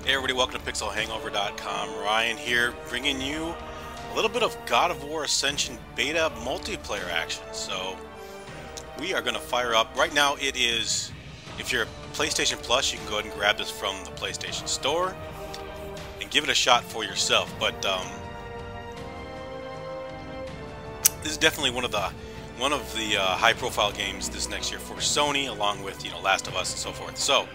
Hey everybody, welcome to PixelHangover.com. Ryan here, bringing you a little bit of God of War Ascension beta multiplayer action. So, we are going to fire up. Right now it is, if you're a PlayStation Plus, you can go ahead and grab this from the PlayStation Store and give it a shot for yourself. But this is definitely one of the high-profile games this next year for Sony, along with Last of Us and so forth. So,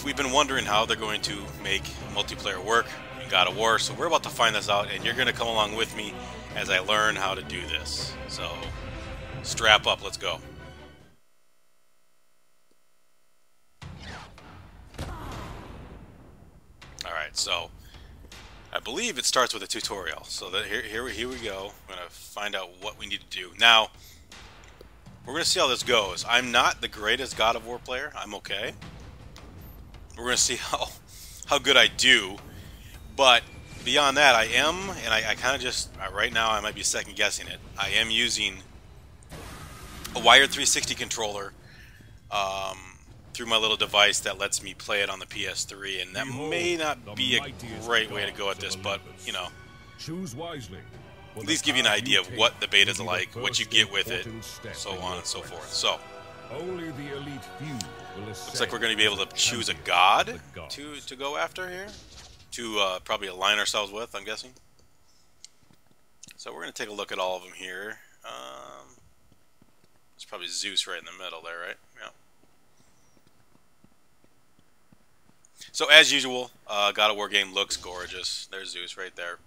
we've been wondering how they're going to make multiplayer work in God of War, so we're about to find this out, and you're going to come along with me as I learn how to do this. So, strap up, let's go. Alright, so, I believe it starts with a tutorial, so here we go. I'm going to find out what we need to do. Now, we're going to see how this goes. I'm not the greatest God of War player. I'm okay. We're going to see how good I do. But beyond that, I am, and I kind of just, right now I might be second guessing it. I am using a wired 360 controller through my little device that lets me play it on the PS3. And that may not be a great way to go at this, but, choose wisely. At least give you an idea of what the beta's like, what you get with it, so on and so forth. So, only the elite few will looks like we're going to be able to choose a god to go after here, to probably align ourselves with, I'm guessing. So we're going to take a look at all of them here. There's probably Zeus right in the middle there, right? Yeah. So as usual, God of War game looks gorgeous. There's Zeus right there.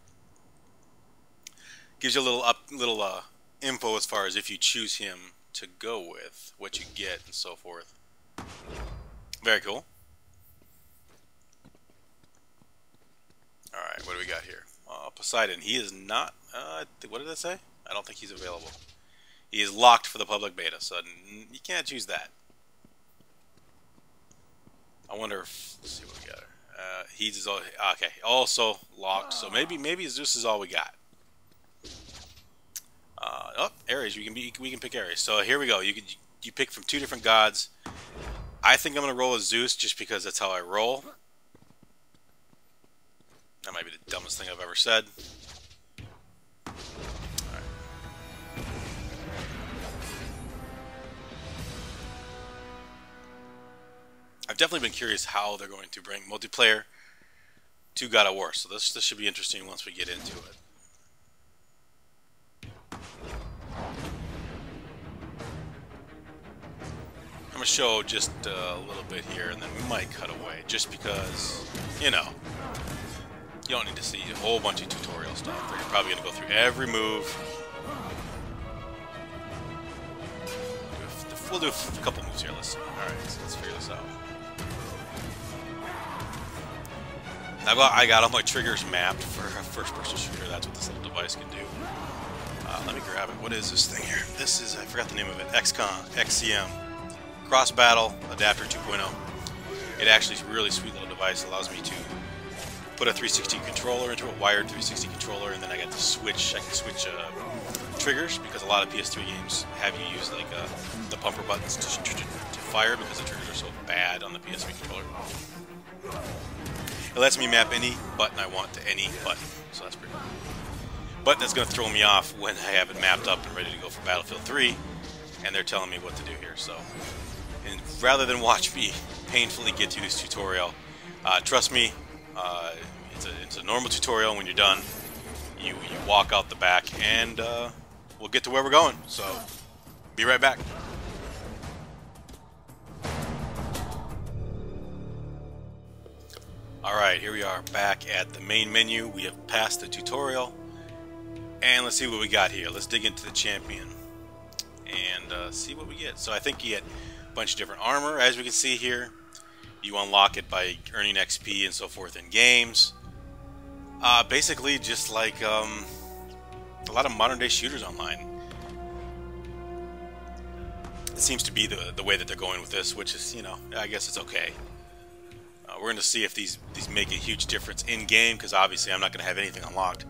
Gives you a little info as far as if you choose him to go with, what you get, and so forth. Very cool. Alright, what do we got here? Poseidon. He is not... what did I say? I don't think he's available. He is locked for the public beta, so you can't choose that. I wonder if... Let's see what we got. He's okay. Also locked, so maybe Zeus is all we got. Ares. We can pick Ares. So here we go. You pick from two different gods. I think I'm gonna roll as Zeus just because that's how I roll. That might be the dumbest thing I've ever said. Alright. I've definitely been curious how they're going to bring multiplayer to God of War. So this should be interesting once we get into it. I'm going to show just a little bit here, and then we might cut away, just because, you don't need to see a whole bunch of tutorial stuff. You're probably going to go through every move. We'll do a couple moves here. Alright, so let's figure this out. I got all my triggers mapped for a first-person shooter. That's what this little device can do. Let me grab it. What is this thing here? This is, I forgot the name of it, XCM. Cross Battle Adapter 2.0. It actually is a really sweet little device. It allows me to put a 360 controller into a wired 360 controller, and then I can switch triggers, because a lot of PS3 games have you use like the bumper buttons to fire, because the triggers are so bad on the PS3 controller. It lets me map any button I want to any button, so that's pretty cool. But that's going to throw me off when I have it mapped up and ready to go for Battlefield 3, and they're telling me what to do here. So, and rather than watch me painfully get through this tutorial, trust me, it's a normal tutorial. When you're done, you walk out the back, and we'll get to where we're going. So, be right back. Alright, here we are back at the main menu. We have passed the tutorial, and let's see what we got here. Let's dig into the champion and see what we get. So I think you get a bunch of different armor. As we can see here, you unlock it by earning XP and so forth in games. Basically just like a lot of modern day shooters online. It seems to be the way that they're going with this, which is, I guess it's okay. We're going to see if these make a huge difference in game, because obviously I'm not going to have anything unlocked.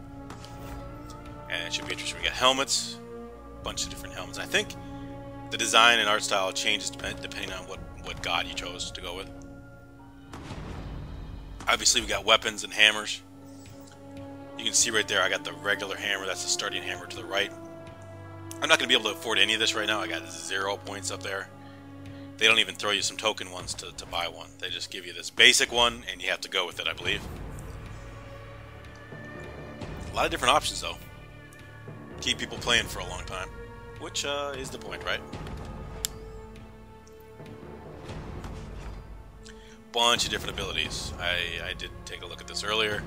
And it should be interesting. We got helmets, a bunch of different helmets. I think the design and art style changes depending on what god you chose to go with. Obviously, we got weapons and hammers. You can see right there, I got the regular hammer. That's the starting hammer to the right. I'm not going to be able to afford any of this right now. I got 0 points up there. They don't even throw you some token ones to buy one. They just give you this basic one, and you have to go with it, I believe. A lot of different options, though. Keep people playing for a long time, which is the point, right? Bunch of different abilities. I did take a look at this earlier.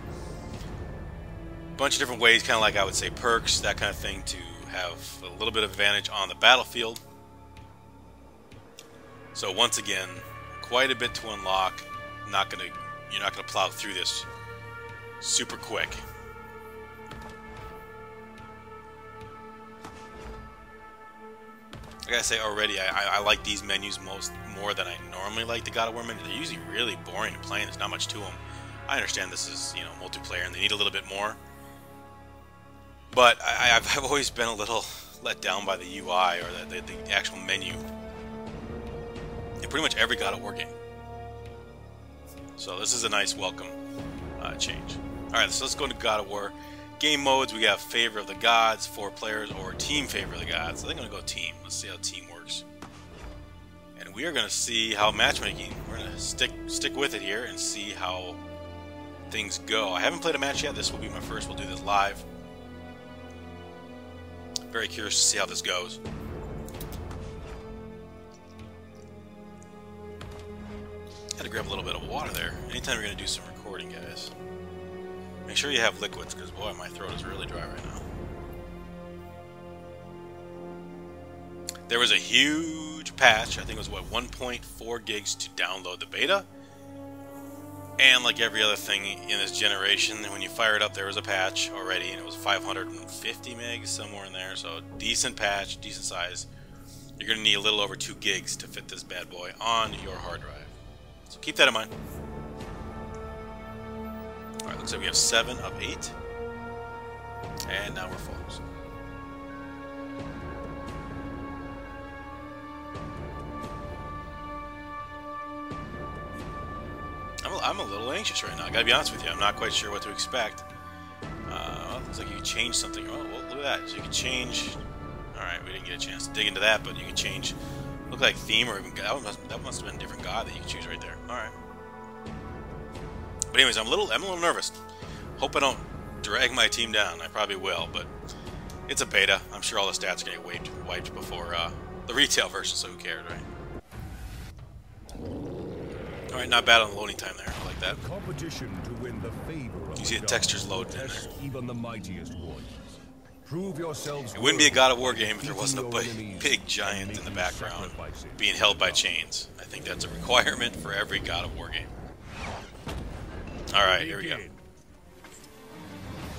Bunch of different ways, kind of like I would say perks, that kind of thing, to have a little bit of advantage on the battlefield. So once again, quite a bit to unlock. You're not gonna plow through this super quick. Like I say already, I like these menus more than I normally like the God of War menu. They're usually really boring to play, and there's not much to them. I understand this is, you know, multiplayer, and they need a little bit more. But I've always been a little let down by the UI or the actual menu in pretty much every God of War game. So this is a nice welcome change. Alright, so let's go into God of War. Game modes, we got Favor of the Gods, 4 players, or Team Favor of the Gods. I think I'm going to go Team. Let's see how Team works. And we are going to see how matchmaking, we're going to stick with it here and see how things go. I haven't played a match yet. This will be my first. We'll do this live. Very curious to see how this goes. Had to grab a little bit of water there. Anytime you're going to do some recording, guys, make sure you have liquids, because boy, my throat is really dry right now. There was a huge patch. I think it was what, 1.4 gigs to download the beta. And like every other thing in this generation, when you fire it up, there was a patch already, and it was 550 megs, somewhere in there. So decent patch, decent size. You're going to need a little over 2 gigs to fit this bad boy on your hard drive. So keep that in mind. Alright, looks like we have 7 of 8. And now we're full. I'm a little anxious right now. I gotta be honest with you. I'm not quite sure what to expect. Well, looks like you can change something. Oh, well, look at that. So you can change. Alright, we didn't get a chance to dig into that, but you can change. Look like theme, or even that must have been a different god that you can choose right there. Alright. But anyways, I'm a little nervous. Hope I don't drag my team down. I probably will, but it's a beta. I'm sure all the stats are gonna get wiped before the retail version, so who cares, right? Alright, not bad on the loading time there. I like that. Competition to win the favor of you see the textures loading in there. Even the mightiest warriors. Prove yourselves. It wouldn't be a God of War game if there wasn't a big giant in the background being held by chains. I think that's a requirement for every God of War game. Alright, here we go.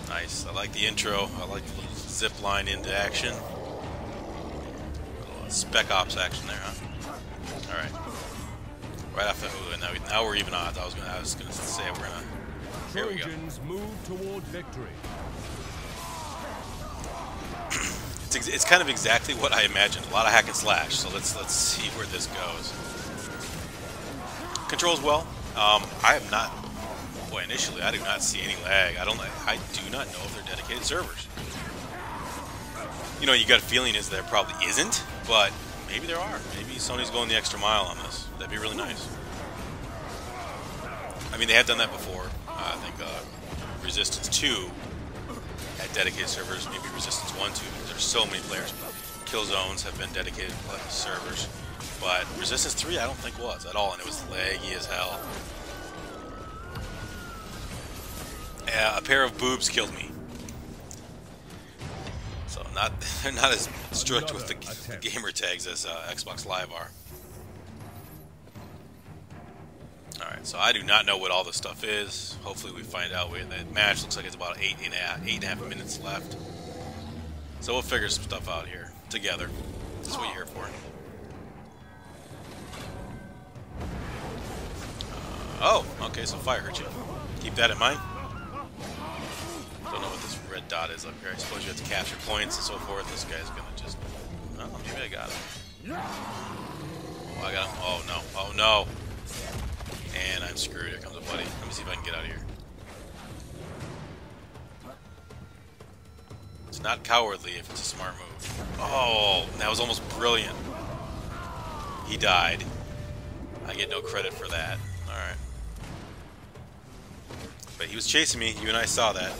Nice. I like the intro. I like the little zip line into action. A little Spec Ops action there, huh? Alright. Right off the hood. Now we're even odds. I was gonna say we're gonna. Here we go. Move toward victory. It's kind of exactly what I imagined. A lot of hack and slash. So let's see where this goes. Controls well. I have not. Boy, initially I do not see any lag. I do not know if they're dedicated servers. You know, you got a feeling is there probably isn't, but maybe there are. Maybe Sony's going the extra mile on this. That'd be really nice. I mean, they have done that before. I think Resistance 2 had dedicated servers. Maybe Resistance 1, 2, because there's so many players. Killzones have been dedicated servers. But Resistance 3 I don't think was at all, and it was laggy as hell. Yeah, a pair of boobs killed me. So they're not as strict with the gamer tags as Xbox Live are. Alright, so I do not know what all this stuff is. Hopefully we find out. The match looks like it's about 8.5 minutes left. So we'll figure some stuff out here together. That's what you're here for. Oh, okay, so fire hurt you. Keep that in mind. Don't know what this red dot is up here. I suppose you have to capture points and so forth. This guy's gonna just... Oh, maybe I got him. Oh, I got him. Oh, no. Oh, no. And I'm screwed. Here comes a buddy. Let me see if I can get out of here. It's not cowardly if it's a smart move. Oh, that was almost brilliant. He died. I get no credit for that. Alright. But he was chasing me. You and I saw that.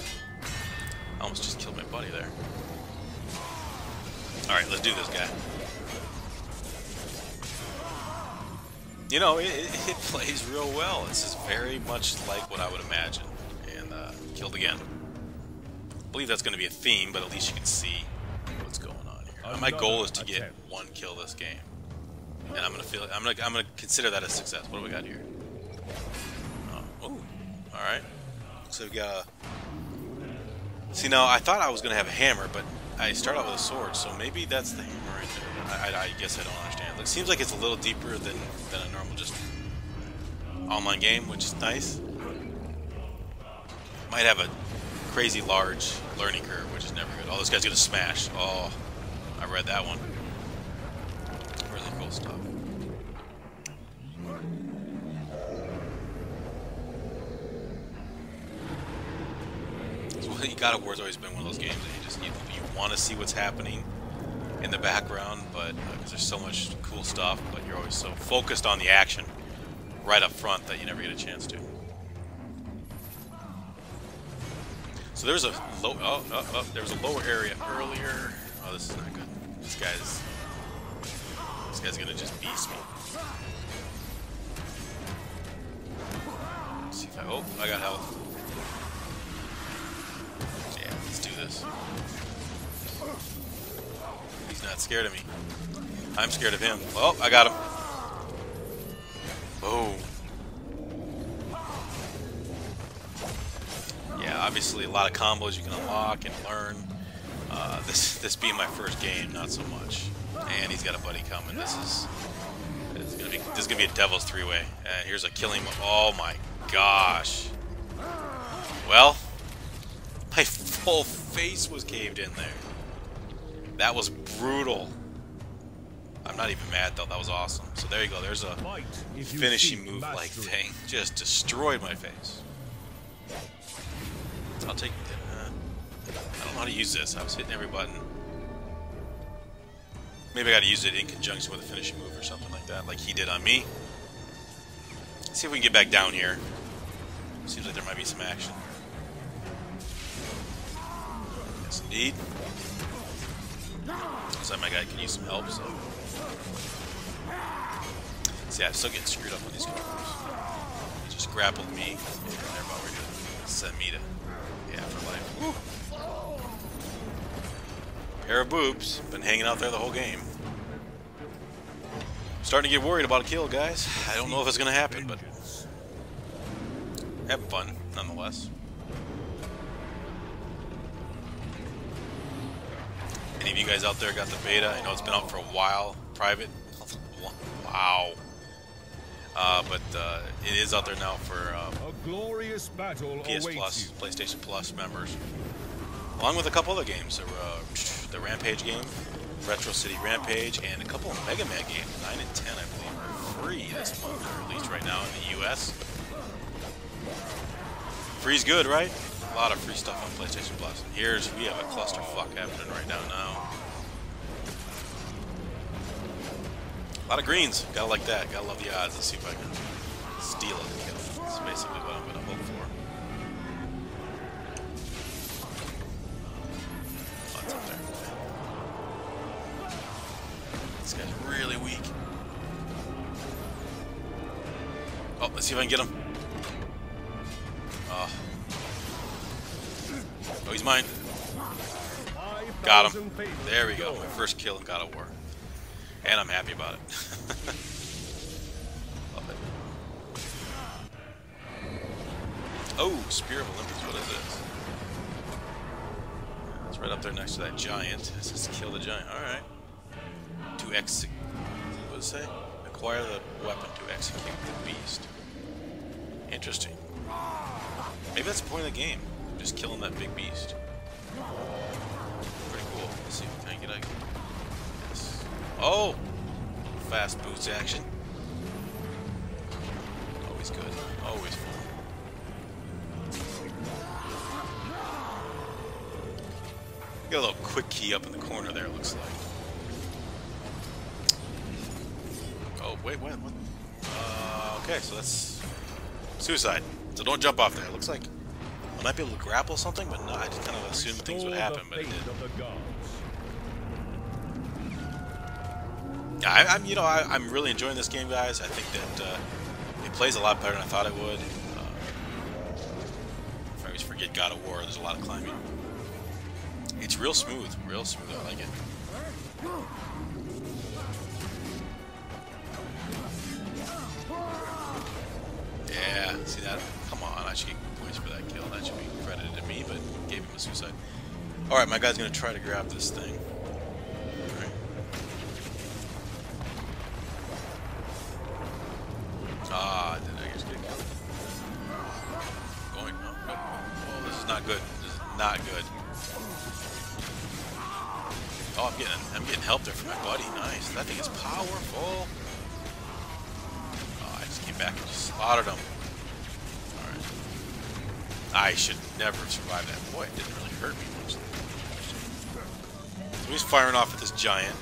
I almost just killed my buddy there. Alright, let's do this, guy. You know, it plays real well. This is very much like what I would imagine. And killed again. I believe that's going to be a theme, but at least you can see what's going on here. My goal is to get one kill this game, and I'm gonna consider that a success. What do we got here? Oh, all right. So we got. See, now I thought I was gonna have a hammer, but I start out with a sword, so maybe that's the hammer right there. I guess I don't understand. It seems like it's a little deeper than a normal just online game, which is nice. Might have a crazy large learning curve, which is never good. Oh, this guy's gonna smash. Oh, I read that one. Really cool stuff. So, God of War's always been one of those games that you want to see what's happening in the background, but because there's so much cool stuff, but you're always so focused on the action right up front that you never get a chance to. So there's a low. There was a lower area earlier. Oh, this is not good. This guy's gonna just beast me. Let's see if I got health. Yeah, let's do this. He's not scared of me. I'm scared of him. Oh, I got him. Boom. Yeah, obviously a lot of combos you can unlock and learn. This being my first game, not so much. And he's got a buddy coming. This is gonna be a devil's three-way. And here's a killing. Oh my gosh. Well, my full face was caved in there. That was brutal. I'm not even mad though. That was awesome. So there you go. There's a finishing move-like thing. Just destroyed my face. I'll take it. I don't know how to use this. I was hitting every button. Maybe I got to use it in conjunction with a finishing move or something like that, like he did on me. Let's see if we can get back down here. Seems like there might be some action. Yes, indeed. Looks like my guy can use some help, so. See, I'm still getting screwed up on these controls. He just grappled me, and they're about ready to send me to the afterlife. Woo. Pair of boobs. Been hanging out there the whole game. Starting to get worried about a kill, guys. I don't know if it's going to happen, but having fun, nonetheless. Any of you guys out there got the beta? I know it's been out for a while. Private. Wow. But it is out there now for a glorious battle PS Plus, PlayStation Plus members. Along with a couple other games. The Rampage game, Retro City Rampage, and a couple of Mega Man games. 9 and 10, I believe, are free this month. They're released right now in the US. Free's good, right? A lot of free stuff on PlayStation Plus. And we have a clusterfuck happening right now. A lot of greens. Gotta like that. Gotta love the odds. Let's see if I can steal a kill. That's basically what I'm gonna hope for. What's up there? This guy's really weak. Oh, let's see if I can get him. Oh, he's mine. Got him. There we go. My first kill in God of War. And I'm happy about it. Love it. Oh, Spear of Olympus. What is this? It's right up there next to that giant. It says kill the giant. Alright. To execute. What does it say? Acquire the weapon to execute the beast. Interesting. Maybe that's the point of the game. Just killing that big beast. Pretty cool. Let's see if we can get a... Oh! Fast boots action. Oh, always good. Always full. Got a little quick key up in the corner there, it looks like. Oh, wait, what? Okay, so that's suicide. So don't jump off there. It looks like I might be able to grapple something, but no, I just kind of assumed things would happen, but it didn't. Yeah, I'm really enjoying this game, guys. I think that it plays a lot better than I thought it would. I always forget God of War. There's a lot of climbing. It's real smooth. Real smooth. I like it. Yeah, see that? Come on, I should get points for that kill. That should be credited to me, but gave him a suicide. Alright, my guy's going to try to grab this thing. Alright. Ah, did I just get killed? Going, no, good. Oh, this is not good. This is not good. Oh, I'm getting help there from my buddy. Nice. That thing is powerful. Oh, I just came back and just slaughtered him. Alright. I should never have survived that. Boy, it didn't really hurt me much. So he's firing off at this giant.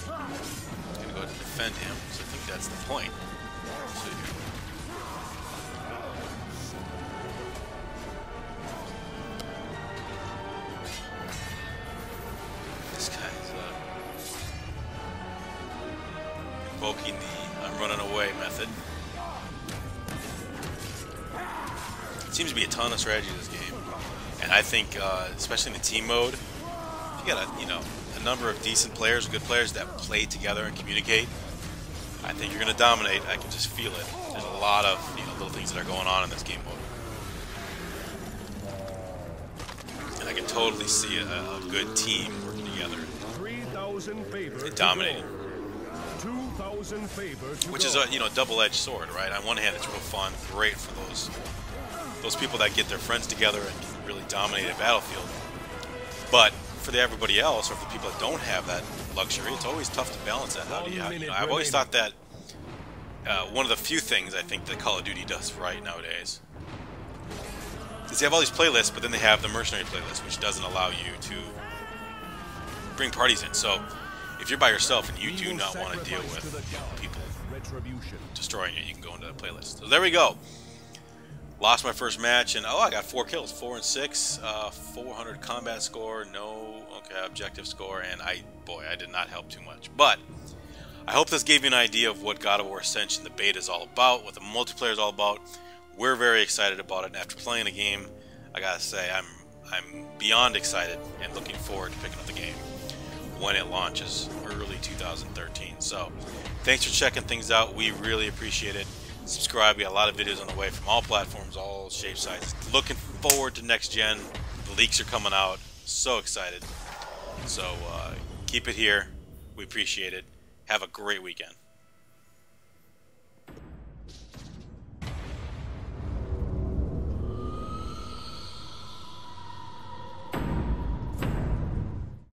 He's gonna go to defend him, so I think that's the point. Let's see here. This guy's invoking the I'm running away method. It seems to be a ton of strategy in this game, and I think, especially in the team mode, if you got a number of decent players, good players that play together and communicate, I think you're going to dominate. I can just feel it. There's a lot of little things that are going on in this game mode, and I can totally see a good team working together and dominating. 2,000 favor to Which is a double-edged sword, right? On one hand, it's real fun, great for those people that get their friends together and can really dominate a battlefield. But for everybody else, or for the people that don't have that luxury, it's always tough to balance that. How do you? I've always thought that one of the few things I think that Call of Duty does right nowadays is they have all these playlists, but then they have the mercenary playlist, which doesn't allow you to bring parties in. So if you're by yourself and you do not want to deal with people destroying it, you can go into that playlist. So there we go. Lost my first match, and I got 4 kills, 4 and 6, 400 combat score, no objective score, and I did not help too much. But I hope this gave you an idea of what God of War Ascension, the beta, is all about, what the multiplayer is all about. We're very excited about it, and after playing the game, I gotta say I'm beyond excited and looking forward to picking up the game when it launches early 2013. So thanks for checking things out. We really appreciate it. Subscribe. We got a lot of videos on the way from all platforms, all shapes, sizes. Looking forward to next gen. The leaks are coming out. So excited. So keep it here. We appreciate it. Have a great weekend.